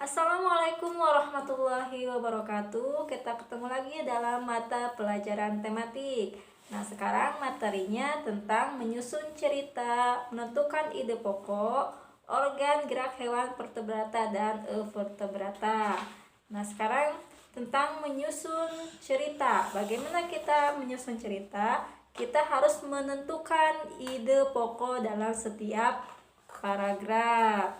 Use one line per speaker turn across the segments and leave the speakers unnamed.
Assalamualaikum warahmatullahi wabarakatuh. Kita ketemu lagi dalam mata pelajaran tematik. Nah, sekarang materinya tentang menyusun cerita, menentukan ide pokok, organ gerak hewan vertebrata dan evertebrata. Nah, sekarang tentang menyusun cerita. Bagaimana kita menyusun cerita? Kita harus menentukan ide pokok dalam setiap paragraf.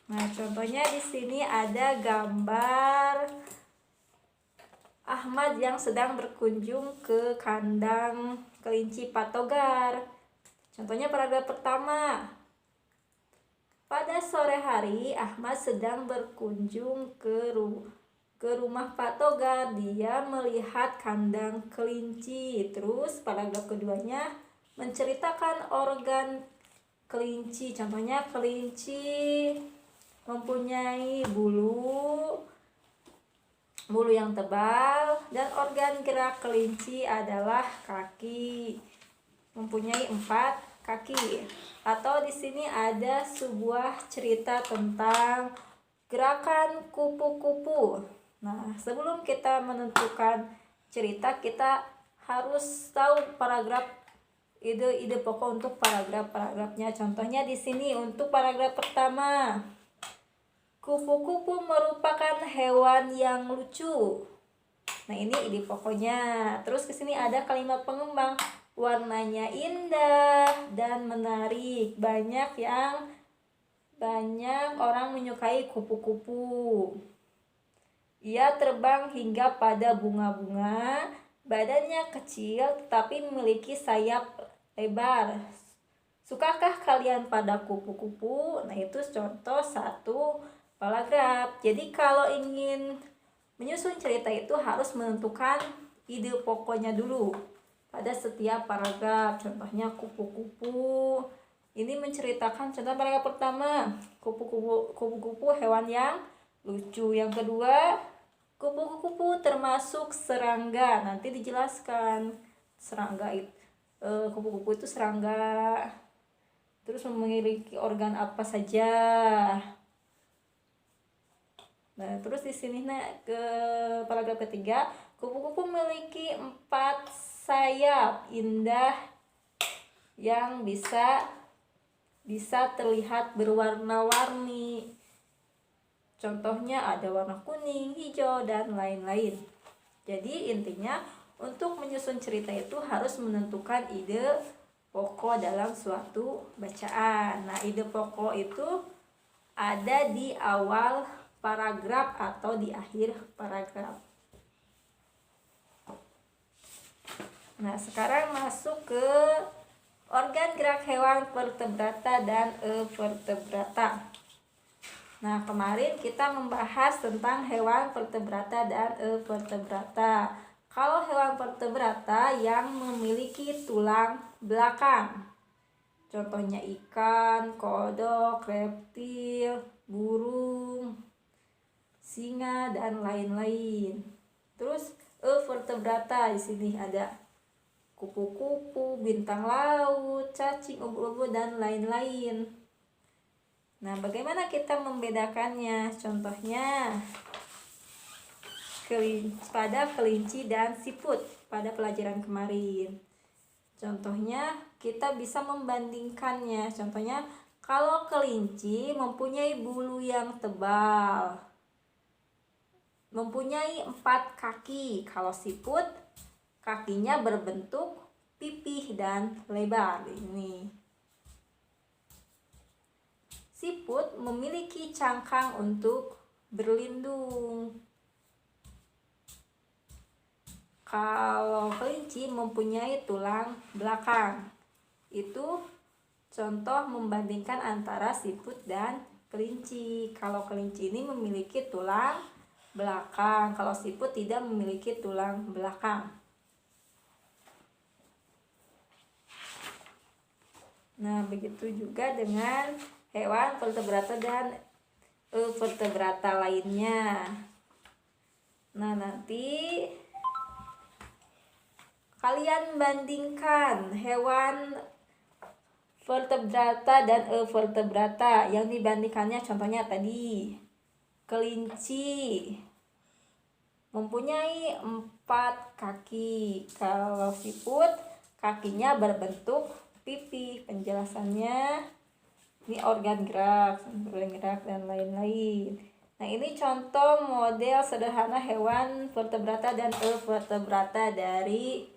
Nah, contohnya di sini ada gambar Ahmad yang sedang berkunjung ke kandang kelinci patogar. Contohnya paragraf pertama. Pada sore hari, Ahmad sedang berkunjung ke rumah Pak Togar. Dia melihat kandang kelinci. Terus paragraf keduanya menceritakan organ kelinci. Contohnya kelinci mempunyai bulu yang tebal dan organ gerak kelinci adalah kaki. Mempunyai 4 kaki. Atau di sini ada sebuah cerita tentang gerakan kupu-kupu. Nah, sebelum kita menentukan cerita, kita harus tahu paragraf ide pokok untuk paragraf-paragrafnya. Contohnya di sini untuk paragraf pertama. Kupu-kupu merupakan hewan yang lucu. Nah, ini ide pokoknya. Terus ke sini ada kalimat pengembang. Warnanya indah dan menarik. Banyak orang menyukai kupu-kupu. Ia terbang hingga pada bunga-bunga. Badannya kecil tetapi memiliki sayap lebar. Sukakah kalian pada kupu-kupu? Nah, itu contoh satu paragraf. Jadi kalau ingin menyusun cerita itu harus menentukan ide pokoknya dulu pada setiap paragraf. Contohnya kupu-kupu. Ini menceritakan contoh paragraf pertama, kupu-kupu hewan yang lucu. Yang kedua, kupu-kupu termasuk serangga. Nanti dijelaskan serangga itu kupu-kupu itu serangga. Terus memiliki organ apa saja. Nah, terus di sini ke paragraf ketiga, kupu-kupu memiliki 4 sayap indah yang bisa terlihat berwarna-warni. Contohnya ada warna kuning, hijau, dan lain-lain. Jadi intinya untuk menyusun cerita itu harus menentukan ide pokok dalam suatu bacaan. Nah, ide pokok itu ada di awal paragraf atau di akhir paragraf. Nah, sekarang masuk ke organ gerak hewan vertebrata dan evertebrata. Nah, kemarin kita membahas tentang hewan vertebrata dan evertebrata. Kalau hewan vertebrata yang memiliki tulang belakang, contohnya ikan, kodok, reptil, burung, singa, dan lain-lain. Terus evertebrata di sini ada kupu-kupu, bintang laut, cacing, ubur-ubur, dan lain-lain. Nah, bagaimana kita membedakannya? Contohnya pada kelinci dan siput pada pelajaran kemarin. Contohnya kita bisa membandingkannya. Contohnya kalau kelinci mempunyai bulu yang tebal, mempunyai 4 kaki. Kalau siput kakinya berbentuk pipih dan lebar. Ini siput memiliki cangkang untuk berlindung. Kalau kelinci mempunyai tulang belakang. Itu contoh membandingkan antara siput dan kelinci. Kalau kelinci ini memiliki tulang belakang, kalau siput tidak memiliki tulang belakang. Nah, begitu juga dengan hewan vertebrata dan vertebrata lainnya. Nah, nanti kalian bandingkan hewan vertebrata dan evertebrata. Yang dibandingkannya contohnya tadi, kelinci mempunyai 4 kaki. Kalau siput kakinya berbentuk pipi. Penjelasannya ini organ gerak dan lain-lain. Nah, ini contoh model sederhana hewan vertebrata dan evertebrata dari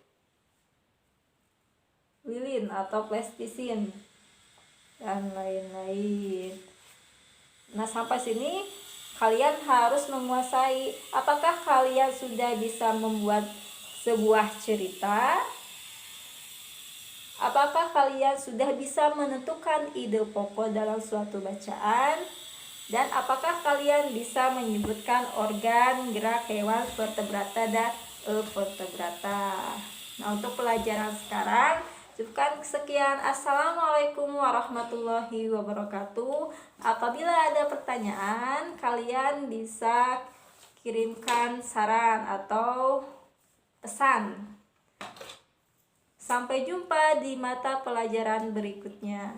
lilin atau plestisin dan lain-lain. Nah, sampai sini kalian harus menguasai. Apakah kalian sudah bisa membuat sebuah cerita? Apakah kalian sudah bisa menentukan ide pokok dalam suatu bacaan? Dan apakah kalian bisa menyebutkan organ gerak hewan vertebrata dan evertebrata? Nah, untuk pelajaran sekarang cukupkan sekian. Assalamualaikum warahmatullahi wabarakatuh. Apabila ada pertanyaan, kalian bisa kirimkan saran atau pesan. Sampai jumpa di mata pelajaran berikutnya.